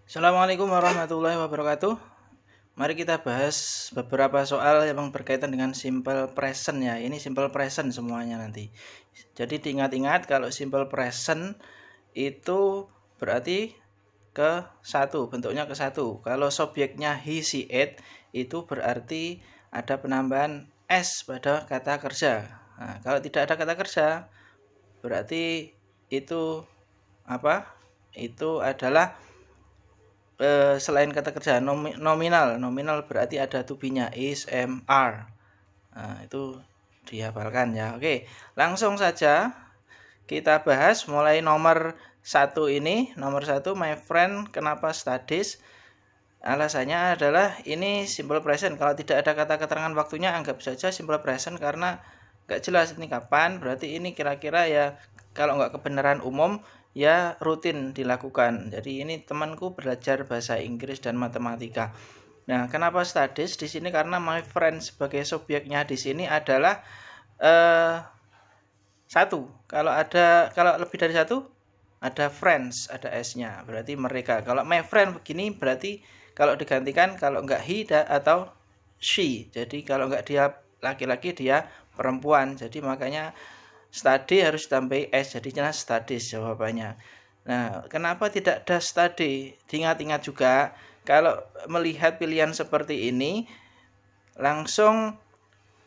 Assalamualaikum warahmatullahi wabarakatuh. Mari kita bahas beberapa soal yang berkaitan dengan simple present ya. Ini simple present semuanya nanti. Jadi diingat-ingat kalau simple present itu berarti ke satu, bentuknya ke satu. Kalau subjeknya he, she, it itu berarti ada penambahan s pada kata kerja. Nah, kalau tidak ada kata kerja berarti itu apa? Itu adalah selain kata kerja nominal berarti ada to be-nya is, am, are. Nah, itu dihafalkan ya. Oke, langsung saja kita bahas mulai nomor 1 ini. Nomor 1, my friend kenapa studies? Alasannya adalah ini simple present. Kalau tidak ada kata keterangan waktunya anggap saja simple present karena nggak jelas ini kapan. Berarti ini kira-kira ya kalau nggak kebenaran umum ya rutin dilakukan. Jadi ini temanku belajar bahasa Inggris dan matematika. Nah, kenapa studies di sini? Karena my friend sebagai subjeknya di sini adalah satu. Kalau lebih dari satu ada friends, ada s-nya. Berarti mereka. Kalau my friend begini berarti kalau digantikan kalau enggak he atau she. Jadi kalau enggak dia laki-laki dia perempuan. Jadi makanya study harus ditambahi s, jadinya studies jawabannya. Nah, kenapa tidak ada study? Diingat-ingat juga, kalau melihat pilihan seperti ini, langsung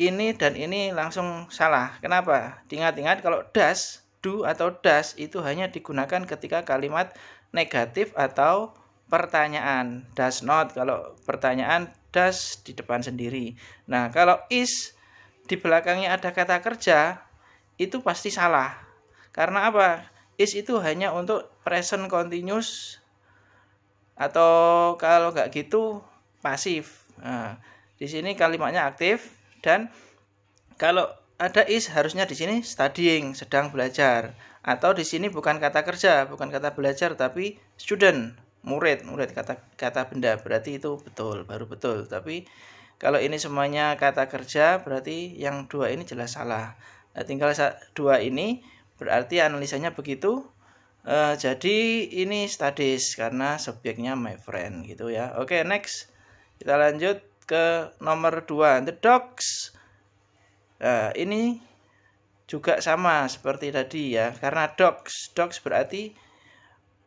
ini dan ini langsung salah. Kenapa? Diingat-ingat kalau does, do atau does itu hanya digunakan ketika kalimat negatif atau pertanyaan. Does not, kalau pertanyaan does di depan sendiri. Nah, kalau is di belakangnya ada kata kerja, itu pasti salah. Karena apa? Is itu hanya untuk present continuous atau kalau nggak gitu pasif. Nah, di sini kalimatnya aktif dan kalau ada is harusnya di sini studying, sedang belajar. Atau di sini bukan kata kerja, bukan kata belajar tapi student, murid kata benda. Berarti itu betul, baru betul. Tapi kalau ini semuanya kata kerja berarti yang dua ini jelas salah. Nah, tinggal dua ini berarti analisanya begitu. Jadi ini studies karena subjeknya my friend gitu ya. Oke, next. Kita lanjut ke nomor 2, the dogs. Nah, ini juga sama seperti tadi ya. Karena dogs berarti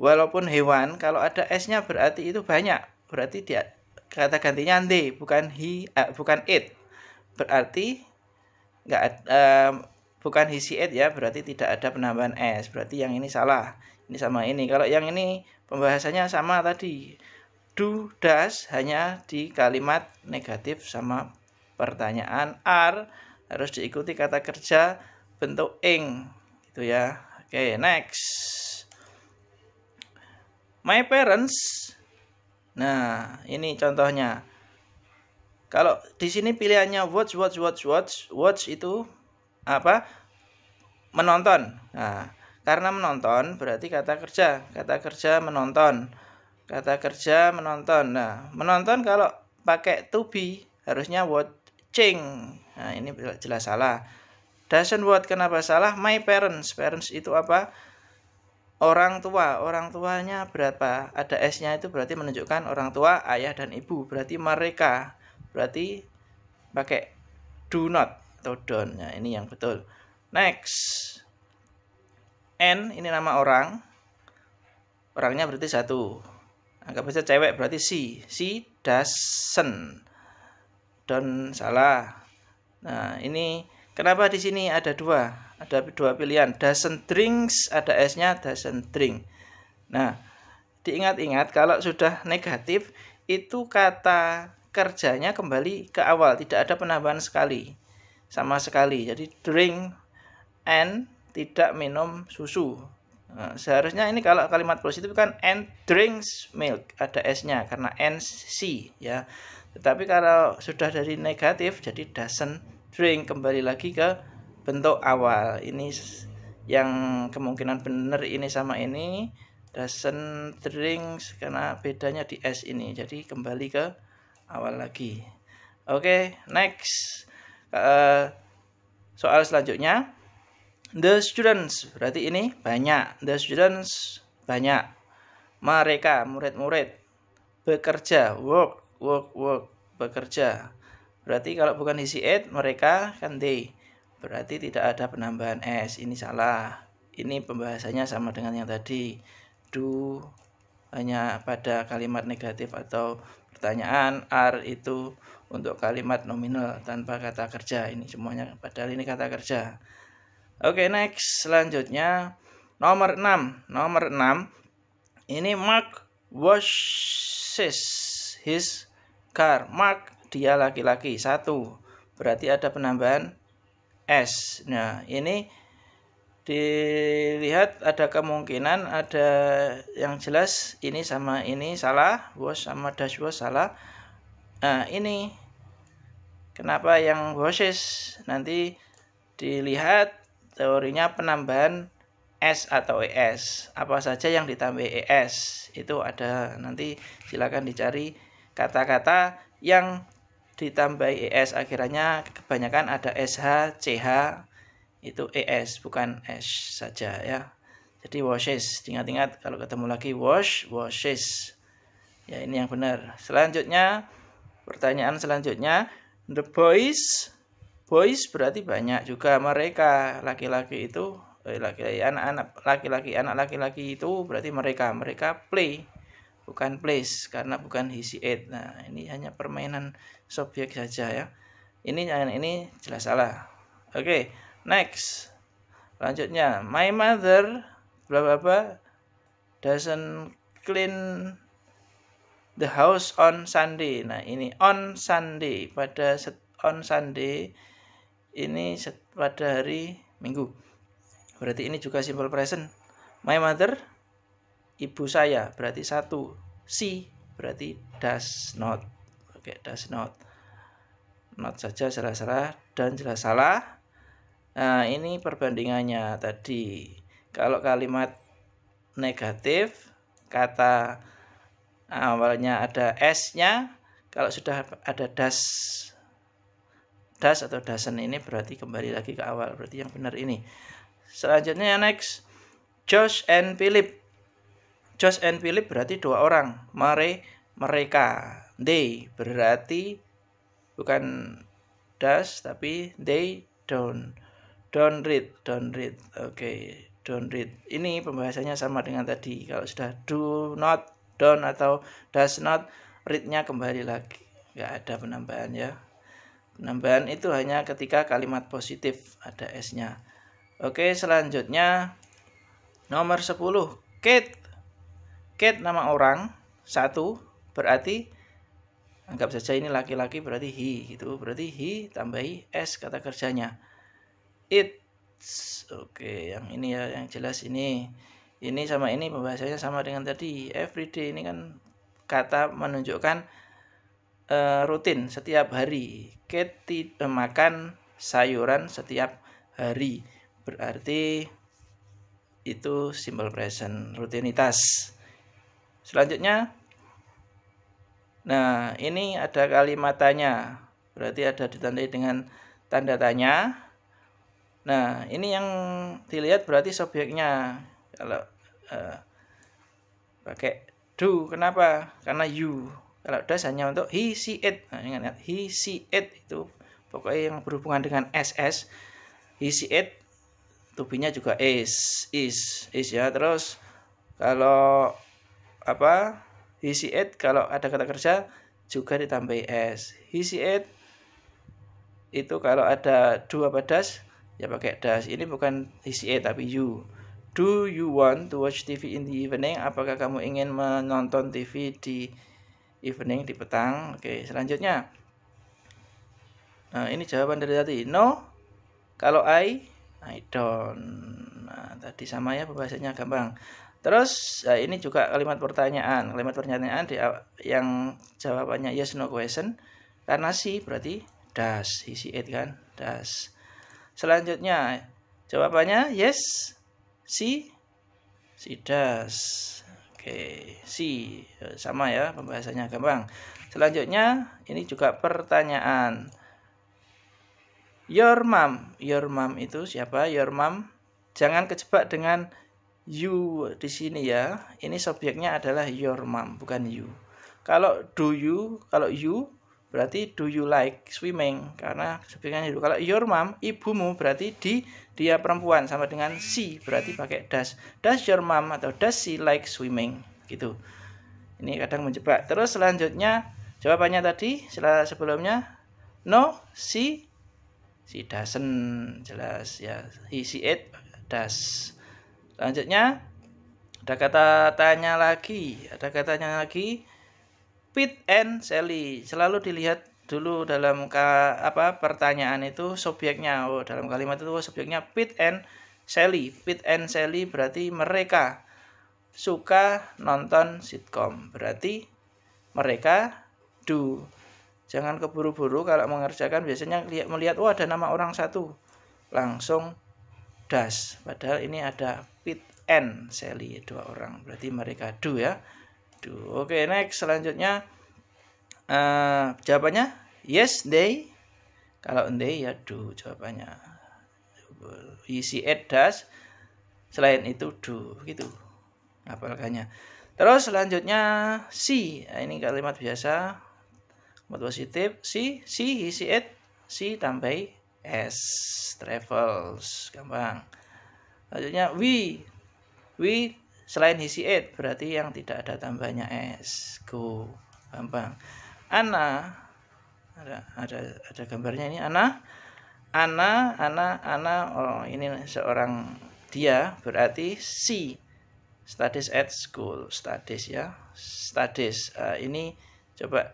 walaupun hewan, kalau ada s-nya berarti itu banyak. Berarti dia kata gantinya they, bukan he, bukan it. Berarti bukan he, she, it ya, berarti tidak ada penambahan s. Berarti yang ini salah. Ini sama ini. Kalau yang ini pembahasannya sama tadi. Do, does hanya di kalimat negatif sama pertanyaan. Are harus diikuti kata kerja bentuk ing gitu ya. Oke, next. My parents. Nah, ini contohnya. Kalau di sini pilihannya watch itu apa? Menonton. Nah, karena menonton berarti kata kerja menonton. Kata kerja menonton. Nah, menonton kalau pakai to be harusnya watching. Nah, ini jelas salah. Doesn't what, kenapa salah? My parents. Parents itu apa? Orang tua. Orang tuanya berapa? Ada s-nya itu berarti menunjukkan orang tua, ayah dan ibu. Berarti mereka. Berarti pakai do not atau don't. Nah, ini yang betul. Next. N ini nama orang. Orangnya berarti satu. Anggap saja cewek berarti she doesn't. Don't salah. Nah, ini kenapa di sini ada dua? Ada dua pilihan. Doesn't drinks, ada s-nya doesn't drink. Nah, diingat-ingat kalau sudah negatif itu kata kerjanya kembali ke awal, tidak ada penambahan sama sekali. Jadi drink and tidak minum susu. Nah, seharusnya ini kalau kalimat positif kan and drinks milk, ada s-nya karena and c ya. Tetapi kalau sudah dari negatif jadi doesn't drink, kembali lagi ke bentuk awal. Ini yang kemungkinan benar ini sama ini. Doesn't drink karena bedanya di s ini. Jadi kembali ke awal lagi. Oke, next. Soal selanjutnya. The students, berarti ini banyak. The students banyak. Mereka, murid-murid. bekerja, work, bekerja. Berarti kalau bukan he, she, it, mereka kan they. Berarti tidak ada penambahan s. Ini salah. Ini pembahasannya sama dengan yang tadi. Do hanya pada kalimat negatif atau pertanyaan, are itu untuk kalimat nominal tanpa kata kerja. Ini semuanya padahal ini kata kerja. Oke, next. Selanjutnya nomor 6. Nomor 6. Ini Mark washes his car. Mark dia laki-laki. 1. Berarti ada penambahan s. Nah, ini dilihat ada kemungkinan ada yang jelas ini sama ini salah, wash sama dash wash salah. Nah, ini kenapa yang washes? Nanti dilihat teorinya penambahan s atau es. Apa saja yang ditambah es itu ada, nanti silakan dicari kata-kata yang ditambah es akhirnya kebanyakan ada sh, ch, itu es bukan s saja ya. Jadi washes, ingat-ingat kalau ketemu lagi washes. Ya, ini yang benar. Selanjutnya, pertanyaan selanjutnya, the boys berarti banyak juga, mereka laki-laki itu anak laki-laki itu berarti mereka play bukan plays karena bukan he, she, it. Nah, ini hanya permainan subjek saja ya. Ini jelas salah. Oke, next. Selanjutnya, my mother bla bla bla doesn't clean the house on Sunday. Nah, ini on Sunday, on Sunday ini pada hari Minggu. Berarti ini juga simple present. My mother, ibu saya, berarti 1. She berarti does not. Oke, does not. Not saja salah-salah dan jelas salah. Nah, ini perbandingannya tadi. Kalau kalimat negatif, kata awalnya ada s-nya, kalau sudah ada does atau doesn't ini berarti kembali lagi ke awal. Berarti yang benar ini. Selanjutnya next, Josh and Philip. Josh and Philip berarti 2 orang. Mereka. They berarti bukan does tapi they don't read. Oke, don't read. Ini pembahasannya sama dengan tadi. Kalau sudah do not, don't atau does not, read-nya kembali lagi. Nggak ada penambahan ya. Penambahan itu hanya ketika kalimat positif ada s-nya. Oke, selanjutnya nomor 10. Kate. Kate nama orang. 1 berarti anggap saja ini laki-laki berarti he gitu. Berarti he tambahi s kata kerjanya. It's. Oke, yang ini ya, yang jelas ini. Ini sama ini pembahasannya sama dengan tadi. Everyday ini kan kata menunjukkan rutin setiap hari. Kate makan sayuran setiap hari. Berarti itu simple present, rutinitas. Selanjutnya, nah ini ada kalimat tanya. Berarti ada ditandai dengan tanda tanya. Nah, ini yang dilihat berarti subjeknya. Kalau pakai do, kenapa? Karena you. Kalau does hanya untuk he, she, it. Nah, ingat, he, she, it itu pokoknya yang berhubungan dengan ss. He, she, it, to be-nya juga is ya. Terus kalau he, she, it, kalau ada kata kerja juga ditambahi s. He, she, it itu kalau ada do apa does ya pakai does. Ini bukan he, she, it tapi you. Do you want to watch TV in the evening? Apakah kamu ingin menonton TV di evening, di petang? Oke, selanjutnya. Nah, ini jawaban dari tadi. No. Kalau I don't. Nah, tadi sama ya, pembahasannya gampang. Terus, ini juga kalimat pertanyaan. Kalimat pertanyaan yang jawabannya yes, no question. Karena si berarti does. He, she, it kan? Does. Selanjutnya, jawabannya yes. She does. Oke, she sama ya, pembahasannya gampang. Selanjutnya ini juga pertanyaan. Your mom itu siapa? Your mom. Jangan kejebak dengan you di sini ya. Ini subjeknya adalah your mom, bukan you. Kalau you berarti do you like swimming, karena subjeknya itu. Kalau your mom, ibumu, berarti dia perempuan, sama dengan she, berarti pakai does. Does your mom atau does she like swimming, gitu. Ini kadang menjebak. Terus selanjutnya jawabannya tadi sebelumnya no, she doesn't, jelas ya. He, she, it, does. Selanjutnya ada kata tanya lagi. Pete and Sally. Selalu dilihat dulu dalam pertanyaan itu subjeknya. Dalam kalimat itu subjeknya Pete and Sally. Pete and Sally berarti mereka suka nonton sitkom. Berarti mereka do. Jangan keburu-buru kalau mengerjakan, biasanya melihat ada nama orang satu, langsung does. Padahal ini ada Pete and Sally, 2 orang. Berarti mereka do ya. Oke, next. Selanjutnya jawabannya yes they. Kalau they ya do jawabannya. He, she, it, does. Selain itu do, gitu hafalkannya. Terus selanjutnya she. Ini kalimat biasa, kalimat positif. She, he, she, it. She tambah s, travels, gampang. Selanjutnya we selain he, she, it, berarti yang tidak ada tambahnya s, go, gampang. Ana, ada gambarnya ini. Ana, oh ini seorang dia, berarti she studies at school, studies ya, studies. Ini coba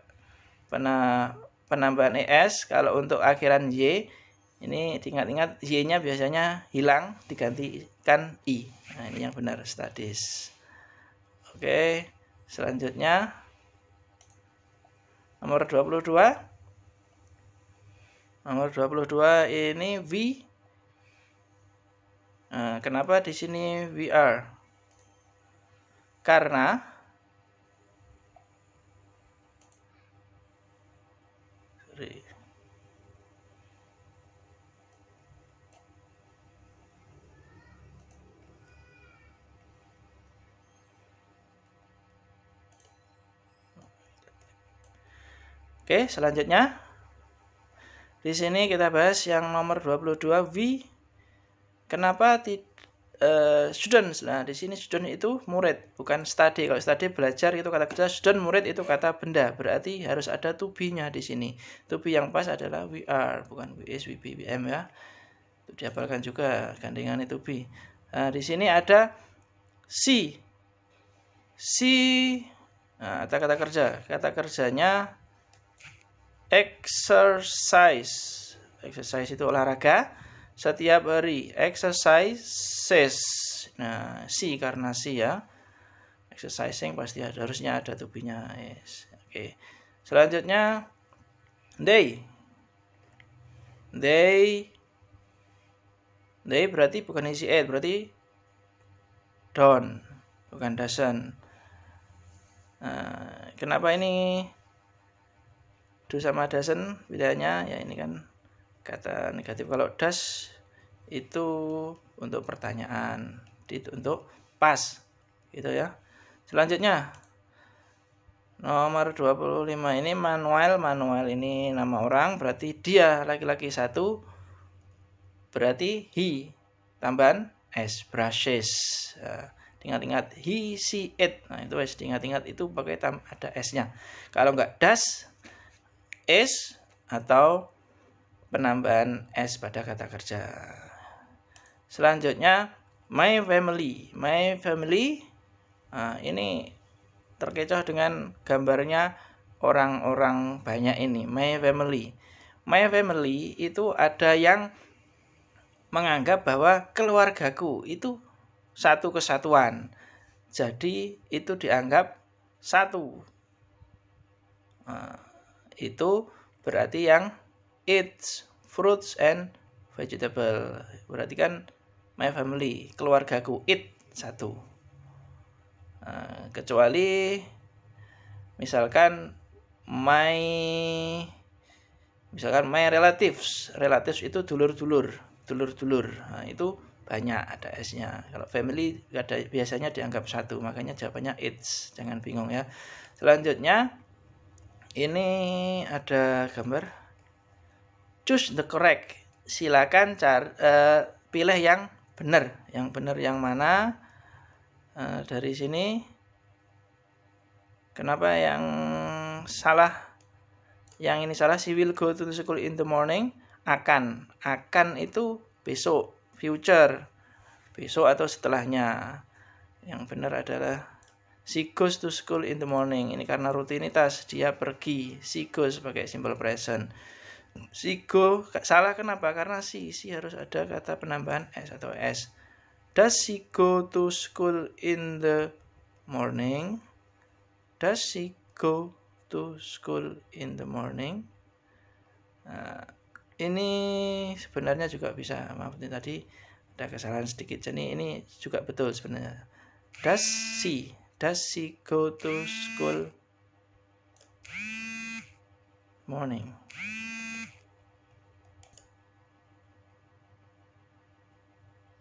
penambahan es. Kalau untuk akhiran y, ini ingat-ingat y-nya biasanya hilang, digantikan i. Nah, ini yang benar, studies. Oke, selanjutnya nomor 22. Nomor 22 ini we. Nah, kenapa di sini we are? Karena Oke, selanjutnya di sini kita bahas yang nomor 22 we. Kenapa students? Nah, di sini student itu murid, bukan study. Kalau study belajar itu kata kerja, student murid itu kata benda. Berarti harus ada to be-nya di sini. To be yang pas adalah we are, bukan we is, we be, we am ya. Itu dihafalkan juga gandengan itu be. Nah, di sini ada she. Nah, kata kerja. Kata kerjanya exercise. Exercise itu olahraga setiap hari. Exercises. Nah, si karena si ya. Exercising pasti harusnya ada to be-nya. Yes. Oke. Selanjutnya they berarti bukan isi it, berarti don't, bukan doesn't. Nah, kenapa ini do sama doesn't? Bedanya ya ini kan kata negatif. Kalau does itu untuk pertanyaan, itu untuk pas, gitu ya. Selanjutnya nomor 25 ini Manuel ini nama orang, berarti dia laki-laki satu, berarti he tambahan s, brushes. Ingat-ingat he, she, it. Nah, itu wes diingat-ingat, itu pakai ada s-nya. Kalau enggak does, is, atau penambahan s pada kata kerja. Selanjutnya my family. Nah, ini terkecoh dengan gambarnya orang-orang banyak ini. My family itu ada yang menganggap bahwa keluargaku itu satu kesatuan. Jadi itu dianggap satu. Nah, itu berarti yang eats fruits and vegetable. Berarti kan my family, keluargaku, eat satu. Nah, kecuali misalkan my relatives itu dulur-dulur. Nah, itu banyak, ada S-nya. Kalau family biasanya dianggap satu, makanya jawabannya its. Jangan bingung ya. Selanjutnya ini ada gambar choose the correct. Silakan pilih yang benar. Yang benar yang mana? Dari sini kenapa yang salah? Yang ini salah. She will go to school in the morning. Akan itu besok, future, besok atau setelahnya. Yang benar adalah she goes to school in the morning. Ini karena rutinitas, dia pergi. She goes pakai simple present. She go salah kenapa? Karena she harus ada kata penambahan s atau s. Does she go to school in the morning? Does she go to school in the morning? Nah, ini sebenarnya juga bisa, maaf tadi ada kesalahan sedikit. Jadi ini juga betul sebenarnya. Does she go to school morning?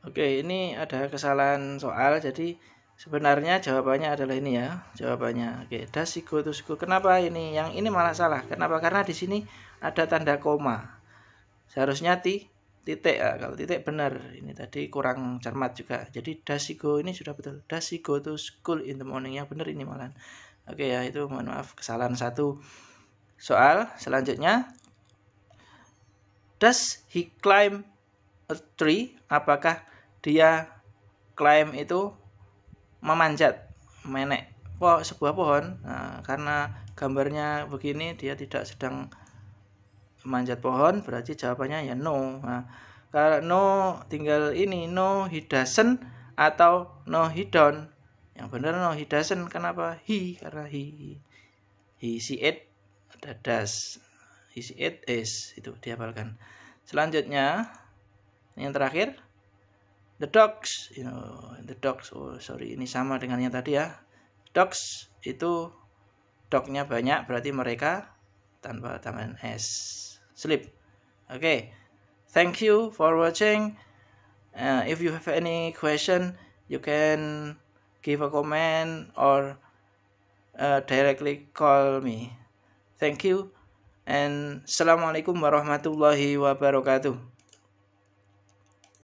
Oke, ini ada kesalahan soal. Jadi sebenarnya jawabannya adalah ini ya. Jawabannya. Oke, does she go to school? Kenapa ini? Yang ini malah salah. Kenapa? Karena di sini ada tanda koma. Seharusnya titik ya. Kalau titik benar. Ini tadi kurang cermat juga. Jadi does she go ini sudah betul. Does she go to school in the morning? Yang benar ini malah. Oke ya, itu mohon maaf kesalahan satu. Soal selanjutnya. Does he climb a tree? Apakah dia climb itu memanjat, menek sebuah pohon? Nah, karena gambarnya begini, dia tidak sedang memanjat pohon, berarti jawabannya ya no. Nah, kalau no tinggal ini, no he doesn't atau no he don't. Yang benar no he doesn't. Kenapa? He, karena he see it, ada does. He see it is, itu dihafalkan. Selanjutnya yang terakhir, the dogs, the dogs. Oh sorry, ini sama dengan yang tadi ya. Dogs itu dognya banyak, berarti mereka tanpa tambahan s. Sleep. Okay, thank you for watching. If you have any question, you can give a comment or directly call me. Thank you, and assalamualaikum warahmatullahi wabarakatuh.